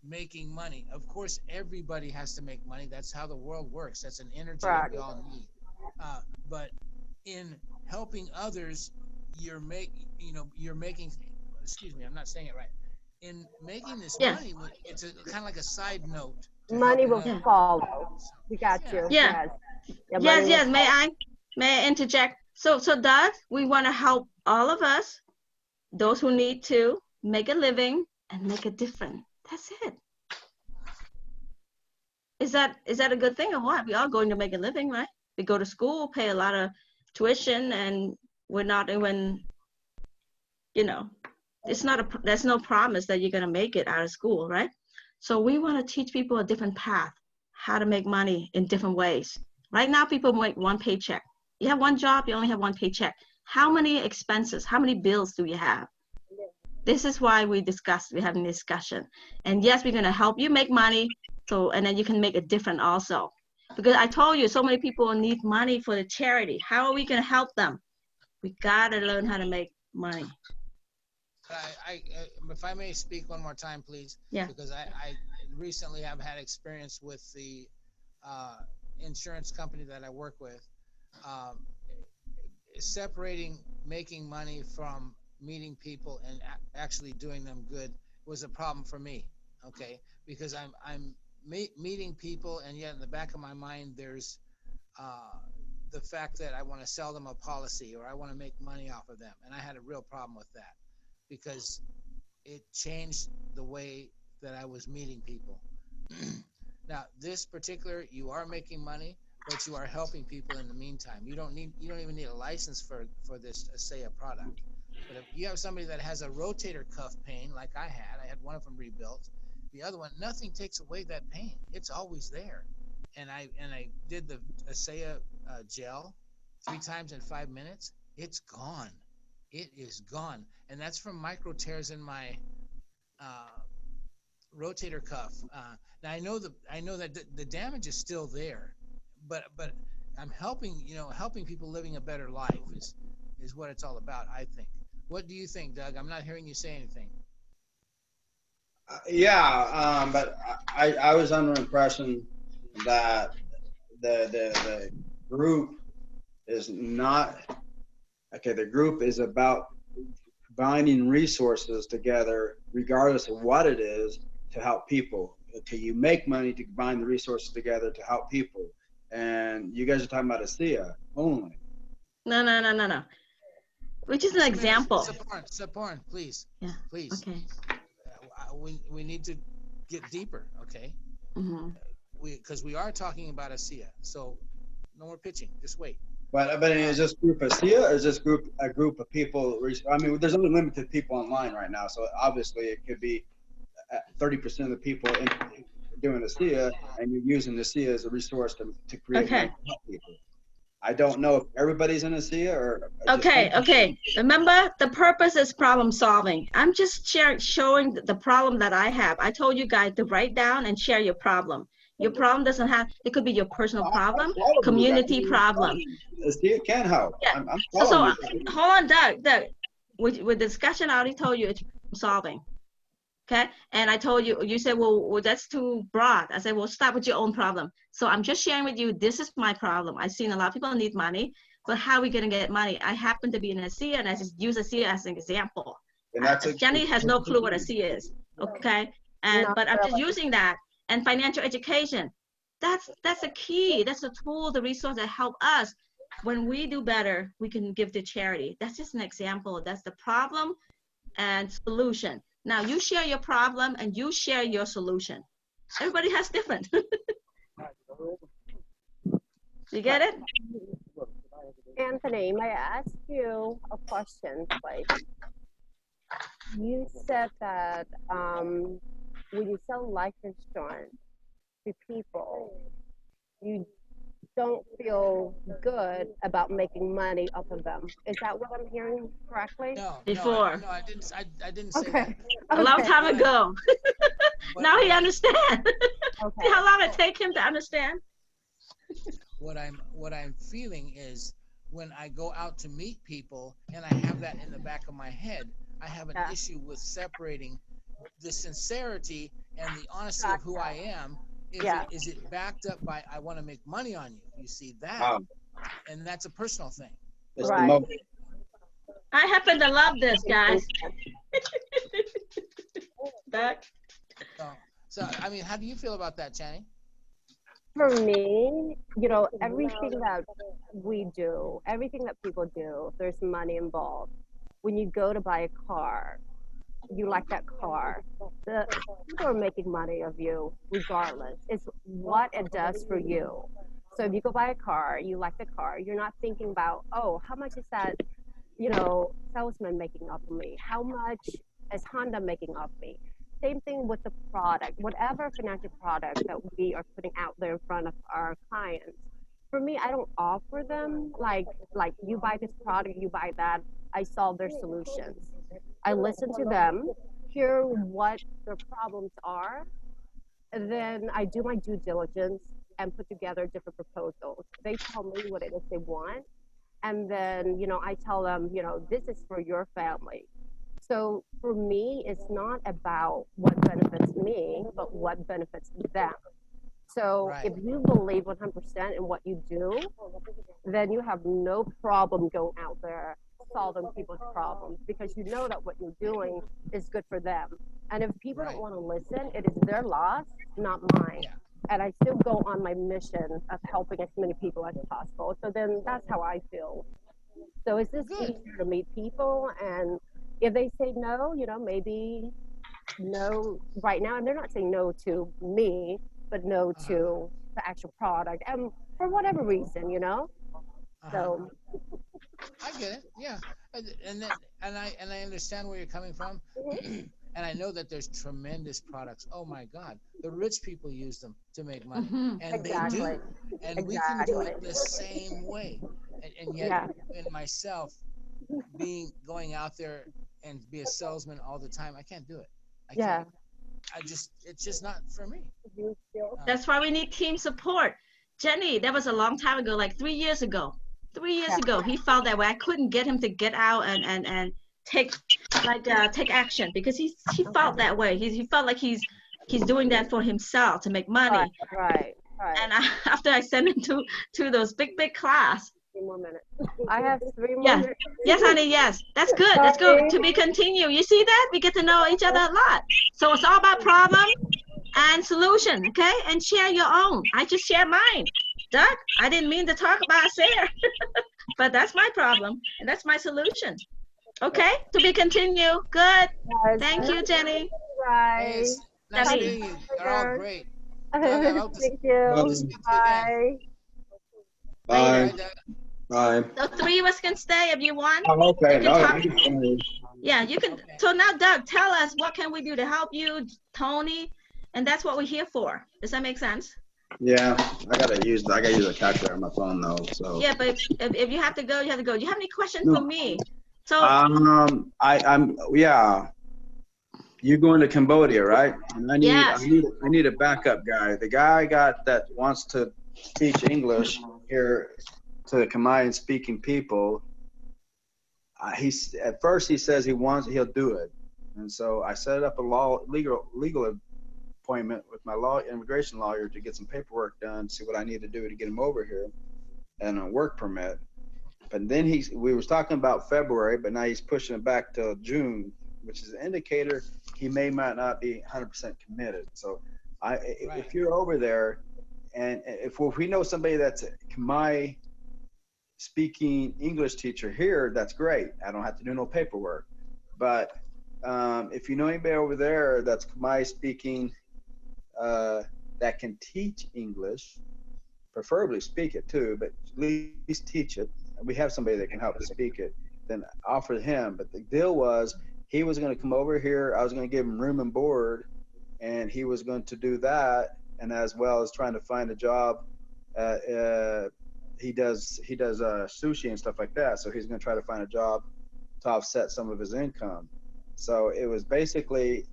making money. Of course, everybody has to make money. That's how the world works. That's an energy that we all need. But in helping others, you're making. Excuse me, I'm not saying it right. In making this Yeah. money, it's kind of like a side note to Money helping will others. follow. So, We got yeah. you. Yeah. Yes. Yeah, money Yes, will yes. follow. May I interject? So Doug, we want to help all of us, those who need to make a living and make a difference. That's it. Is that a good thing or what? We are going to make a living, right? We go to school, pay a lot of tuition, and we're not even, there's no promise that you're going to make it out of school, right? So we want to teach people a different path, how to make money in different ways. Right now, people make one paycheck. You have one job, you only have one paycheck. How many expenses, how many bills do you have? This is why we're having a discussion. And yes, we're going to help you make money, and then you can make a difference also. Because I told you, so many people need money for the charity. How are we going to help them? We got to learn how to make money. If I may speak one more time, please. Yeah. Because I recently have had experience with the insurance company that I work with. Separating making money from meeting people and actually doing them good was a problem for me. Okay, because I'm meeting people, and yet in the back of my mind there's the fact that I want to sell them a policy or I want to make money off of them, and I had a real problem with that because it changed the way that I was meeting people. Now, this particular, you are making money, but you are helping people in the meantime. You don't even need a license for this ASEA product. But if you have somebody that has a rotator cuff pain, like I had one of them rebuilt. The other one, nothing takes away that pain. It's always there. And I did the ASEA gel 3 times in 5 minutes. It's gone. It is gone. And that's from micro tears in my rotator cuff. Now I know that the damage is still there, but I'm helping people living a better life is what it's all about. I think. What do you think, Doug? I'm not hearing you say anything. But I was under the impression that the group is not okay. The group is about binding resources together, regardless of what it is, to help people. Till you make money to bind the resources together to help people. And you guys are talking about ASEA only. No. Which is an example. Saporn, please. Yeah. Please. Okay. We need to get deeper, okay? Mm-hmm. Because we are talking about ASEA, so no more pitching. Just wait. But is this group ASEA or is this group a group of people? I mean, there's only limited people online right now, so obviously it could be 30% of the people doing ASEA, and you're using ASEA as a resource to create money to help people. I don't know if everybody's in ASEA or. Okay. Remember, the purpose is problem solving. I'm just showing the problem that I have. I told you guys to write down and share your problem. Your problem doesn't have, it could be your personal problem, community problem. ASEA can help. Yeah. I'm So hold on, Doug. With discussion, I already told you it's solving. Okay. And I told you, you said, well, that's too broad. I said, well, start with your own problem. So I'm just sharing with you, this is my problem. I've seen a lot of people need money, but how are we going to get money? I happen to be in ASEA, and I just use ASEA as an example. Channie has no clue what ASEA is. Okay. But I'm just using that. And financial education, that's a key. That's a tool, the resource that help us. When we do better, we can give to charity. That's just an example. That's the problem and solution. Now you share your problem and you share your solution. Everybody has different. You get it? Anthony, may I ask you a question, please? You said that when you sell life insurance to people, you don't feel good about making money off of them. Is that what I'm hearing correctly? No, Before. No, I didn't say Okay. that. A long time ago. Now he understands. Okay. See how long it take him to understand? What I'm feeling is when I go out to meet people and I have that in the back of my head, I have an issue with separating the sincerity and the honesty of who I am. Is it backed up by I want to make money on you? You see that? and that's a personal thing. It's the Right. most. I happen to love this, guys. Doug? So I mean, how do you feel about that, Channie? For me, you know, everything that we do, everything that people do, there's money involved. When you go to buy a car, you like that car. The people are making money of you regardless. It's what it does for you. So if you go buy a car, you like the car, you're not thinking about, oh, how much is that, you know, salesman making off of me? How much is Honda making off me? Same thing with the product, whatever financial product that we are putting out there in front of our clients. For me, I don't offer them like you buy this product, you buy that. I solve their solutions. I listen to them, hear what their problems are, and then I do my due diligence and put together different proposals. They tell me what it is they want, and then you know I tell them, you know, this is for your family. So for me, it's not about what benefits me, but what benefits them. So Right. if you believe 100% in what you do, then you have no problem going out there solving people's problems because you know that what you're doing is good for them. And if people Right. don't want to listen, it is their loss, not mine. Yeah. And I still go on my mission of helping as many people as possible. So then that's how I feel. So it's just Good. easier to meet people. And if they say no, you know, maybe no right now. And they're not saying no to me, but no Uh-huh. to the actual product. And for whatever reason, you know? Uh-huh. So, I get it. Yeah, and I understand where you're coming from, and I know that there's tremendous products. Oh my God, the rich people use them to make money, Mm-hmm. and they exactly. do, and we can do Exactly. it the same way. And yet, Yeah. in myself, going out there and be a salesman all the time, I can't do it. I Yeah. can't. It's just not for me. That's why we need team support. Jenny, that was a long time ago, like 3 years ago. 3 years Yeah. ago, he felt that way. I couldn't get him to get out and take take action because he felt that way. He felt like he's doing that for himself to make money. Right. And after I sent him to those big class. 3 more minutes. I have 3 more Yes, minutes. yes, honey, yes. That's good. That's good. To be continued. You see that? We get to know each other a lot. So it's all about problem and solution, okay? And share your own. I just share mine. Doug, I didn't mean to talk about Sarah, but that's my problem and that's my solution. Okay, to be continued. Good. Thank you, Jenny. Hey, it's nice Debbie. meeting you. They're all great. Doug, I hope to Thank you. speak to you again. Bye. Later. Bye. The three of us can stay if you want. Oh, okay. You can No, talk. you can finish. Yeah, you can. Okay. So now, Doug, tell us what can we do to help you, Tony, and that's what we're here for. Does that make sense? Yeah, I gotta use a calculator on my phone though. So Yeah, but if you have to go, you have to go. Do you have any questions No. for me? So I'm yeah. You're going to Cambodia, right? And Yes. I need a backup guy. The guy I got that wants to teach English here to the Khmer speaking people. He's at first he says he'll do it, and so I set up a legal appointment with my immigration lawyer to get some paperwork done, see what I need to do to get him over here, and a work permit. But then we was talking about February, but now he's pushing it back till June, which is an indicator he might not be 100% committed. So if you're over there, and if we know somebody that's a Khmer speaking English teacher here, that's great. I don't have to do no paperwork. But if you know anybody over there that's Khmer speaking that can teach English, preferably speak it too, but at least teach it. We have somebody that can help speak it, then offer him. But the deal was he was going to come over here. I was going to give him room and board, and he was going to do that, and as well as trying to find a job. He does sushi and stuff like that, so he's going to try to find a job to offset some of his income. So it was basically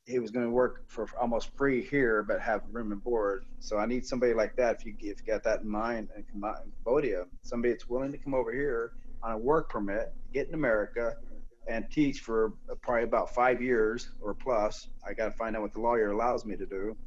he was going to work for almost free here, but have room and board. So I need somebody like that. If you got that in mind, in Cambodia, somebody that's willing to come over here on a work permit, get in America, and teach for probably about 5 years or plus. I got to find out what the lawyer allows me to do.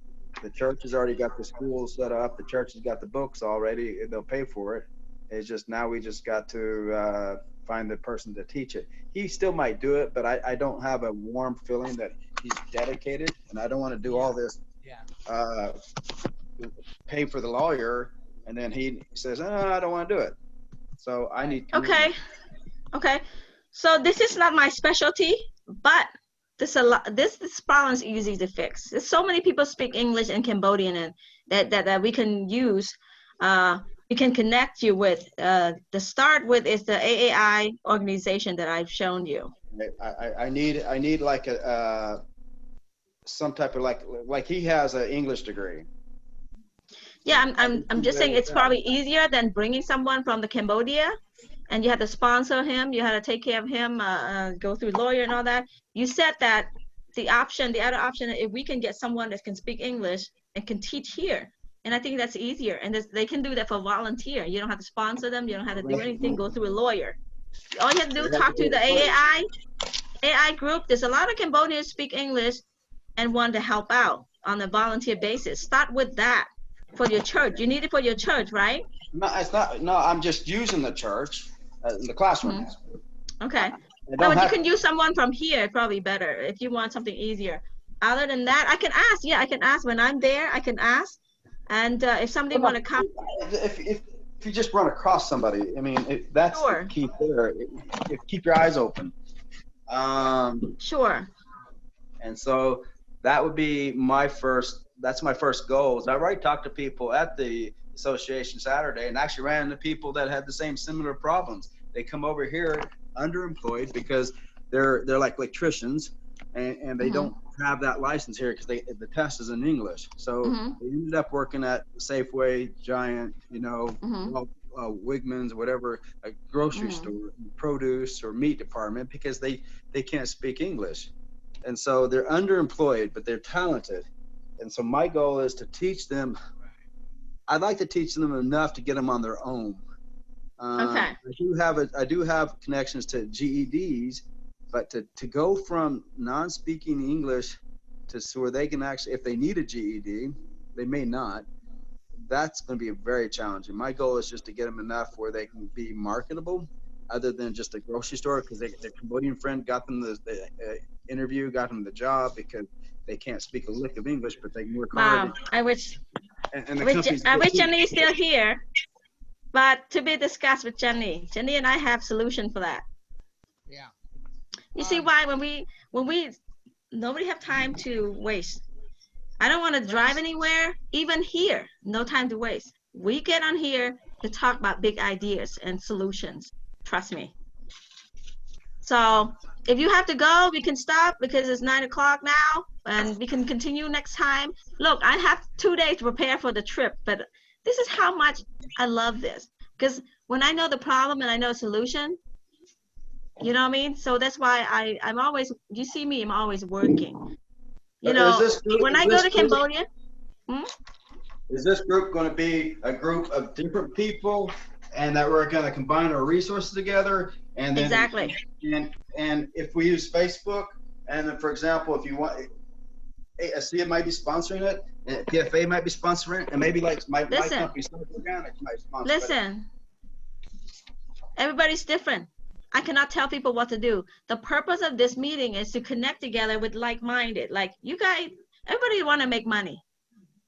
The church has already got the school set up. The church has got the books already. They'll pay for it. It's just now we just got to find the person to teach it. He still might do it, but I don't have a warm feeling that he's dedicated, and I don't want to do all this. Yeah. Pay for the lawyer, and then he says, "Oh, I don't want to do it." So I need. Okay. Okay. So this is not my specialty, but this problem is easy to fix. There's so many people speak English and Cambodian, and that we can use. We can connect you with. To start with is the AAI organization that I've shown you. I need like a some type of like he has an English degree. Yeah, I'm just saying it's probably easier than bringing someone from the Cambodia, and you have to sponsor him, you have to take care of him, go through lawyer and all that. You said that the other option, if we can get someone that can speak English and can teach here, and I think that's easier, and they can do that for volunteer. You don't have to sponsor them, you don't have to do anything, go through a lawyer. All you have to do is talk to the AI group. There's a lot of Cambodians speak English and want to help out on a volunteer basis. Start with that. For your church, you need it for your church, right? No, it's not. No, I'm just using the church in the classroom. Okay. No, but you can use someone from here, probably better if you want something easier. Other than that, I can ask. Yeah, I can ask when I'm there. I can ask, and if somebody want to come. If you just run across somebody, I mean, that's sure. The key there. Keep your eyes open. Sure. And so that would be my first. That's my first goal. Is I already talked to people at the association Saturday, and actually ran into people that had the same similar problems. They come over here underemployed because they're like electricians, and they don't have that license here because the test is in English. So they ended up working at Safeway, Giant, Wigmans, whatever, a grocery store, produce or meat department, because they can't speak English, and so they're underemployed, but they're talented. And so my goal is to teach them. I'd like to teach them enough to get them on their own. Okay. I do have connections to GEDs, but to go from non-speaking English to so where they can actually, if they need a GED, they may not. That's going to be very challenging. My goal is just to get them enough where they can be marketable, other than just a grocery store, because their Cambodian friend got them the interview, got them the job because they can't speak a lick of English, but they can work hard. I wish Channie is still here, but to be discussed with Channie. Channie and I have solution for that. Yeah. You see why when we nobody have time to waste. I don't want to drive anywhere, even here, no time to waste. We get on here to talk about big ideas and solutions. Trust me. So if you have to go, we can stop because it's 9 o'clock now, and we can continue next time. Look, I have 2 days to prepare for the trip, but this is how much I love this. Because when I know the problem and I know a solution, you know what I mean? So that's why I'm always, you see me, I'm always working. You know, when I go to Cambodia. Is this group going to be a group of different people, and that we're going to combine our resources together? And then, exactly. And if we use Facebook, and then, for example, if you want, ASEA might be sponsoring it, and PFA might be sponsoring it, and maybe like my company, Organic, might sponsor it. Listen, everybody's different. I cannot tell people what to do. The purpose of this meeting is to connect together with like-minded. Like you guys, everybody want to make money,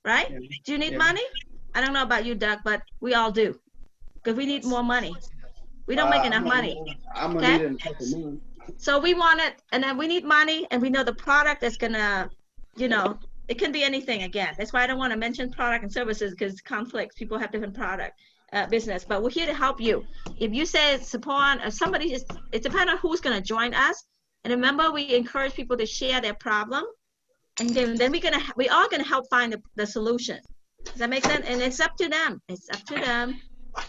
right? Yeah. Do you need money? I don't know about you, Doug, but we all do, because we need more money. We don't make enough money. I'm gonna need it. So we want it, and then we need money, and we know the product is gonna, you know, it can be anything. Again, that's why I don't want to mention product and services, because conflicts. People have different product. Business, but we're here to help you. If you say support, if somebody is, it depends on who's going to join us. And remember, we encourage people to share their problem, and then we're all going to help find the solution. Does that make sense? And it's up to them. It's up to them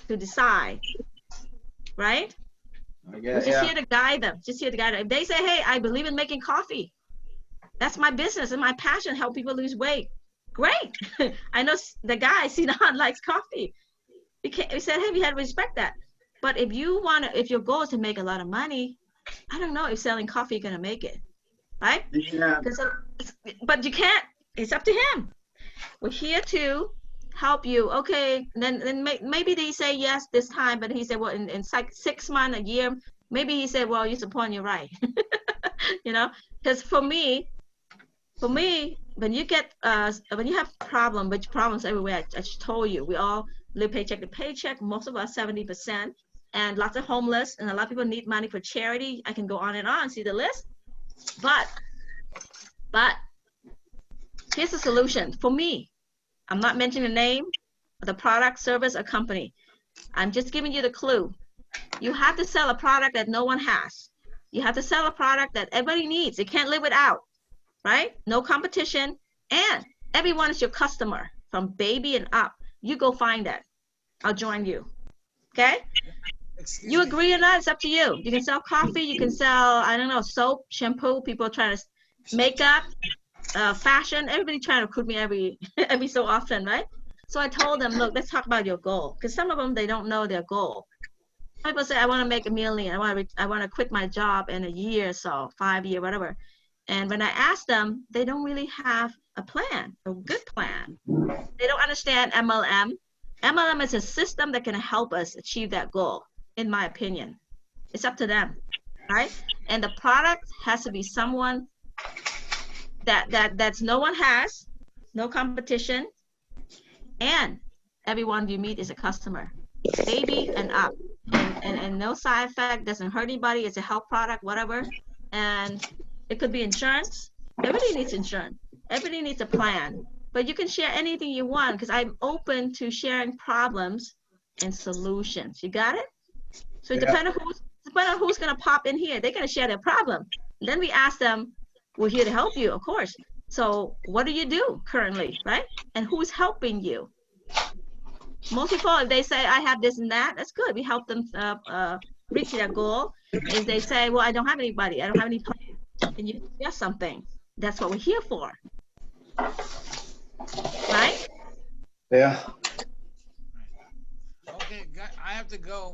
to decide, right? We're just here to guide them. Just here to guide them. If they say, "Hey, I believe in making coffee. That's my business and my passion. Help people lose weight." Great. I know the guy Sinan likes coffee. We said, hey, we had to respect that. But if you if your goal is to make a lot of money, I don't know if selling coffee is gonna make it, right? Yeah. But you can't. It's up to him. we're here to help you. Okay, then maybe they say yes this time, but he said, well, in 6 months, a year, maybe he said, well, you're point, you're right. You know, because for me, when you get when you have problems everywhere, I just told you, we all live paycheck to paycheck. Most of us 70%, and lots of homeless, and a lot of people need money for charity. I can go on and on, see the list. But here's the solution for me. I'm not mentioning the name of the product, service, or company. I'm just giving you the clue. You have to sell a product that no one has. You have to sell a product that everybody needs. You can't live without, right? No competition, and everyone is your customer from baby and up. You go find that. I'll join you. Okay? You agree or not? It's up to you. You can sell coffee. You can sell, I don't know, soap, shampoo. People are trying to makeup, fashion. Everybody trying to recruit me every so often, right? So I told them, look, let's talk about your goal, because some of them, they don't know their goal. People say, I want to make $1 million. I want to quit my job in a year or so, 5 years, whatever. And when I ask them, they don't really have a plan, a good plan. They don't understand MLM. MLM is a system that can help us achieve that goal, in my opinion. It's up to them, right? And the product has to be someone that's no one has, no competition, and everyone you meet is a customer, baby and up, and no side effect, doesn't hurt anybody. It's a health product, whatever. And it could be insurance. Everybody needs insurance. Everybody needs a plan. But you can share anything you want, because I'm open to sharing problems and solutions. You got it? So it depends on who's gonna pop in here. They're gonna share their problem. Then we ask them, we're here to help you, of course. So what do you do currently, right? And who's helping you? Most people, if they say, I have this and that, that's good. We help them reach their goal. If they say, well, I don't have anybody, I don't have any plan, and you suggest something, that's what we're here for. Right? Yeah. Okay, I have to go.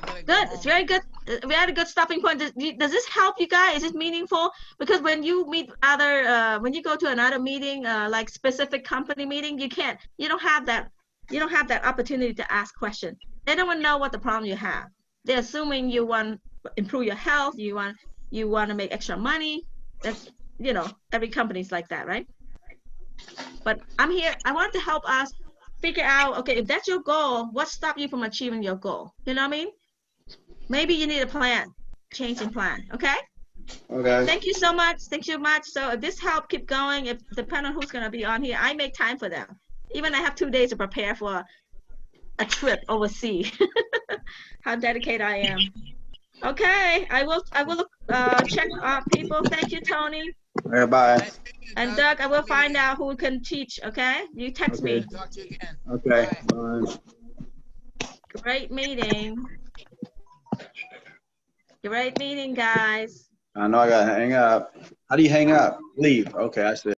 I'm gonna good. It's very good. We had a good stopping point. Does this help you guys? Is it meaningful? Because when you meet other, when you go to another meeting, like specific company meeting, you don't have that opportunity to ask questions. They don't want to know what the problem you have. They're assuming you want to improve your health. You want to make extra money. That's, every company's like that, right? But I'm here. I want to help us figure out, okay, if that's your goal, what stops you from achieving your goal? You know what I mean? Maybe you need a plan, changing plan. Okay. Okay. Thank you so much. Thank you much. So if this help, keep going. If depending on who's gonna be on here, I make time for them. Even I have 2 days to prepare for a trip overseas. How dedicated I am. Okay, I will check people. Thank you, Tony. Bye. And Doug, I will find out who can teach. Okay, you text me. Talk to you again. Okay. Bye. Great meeting. Great meeting, guys. I know I gotta hang up. How do you hang up? Leave. Okay, I see.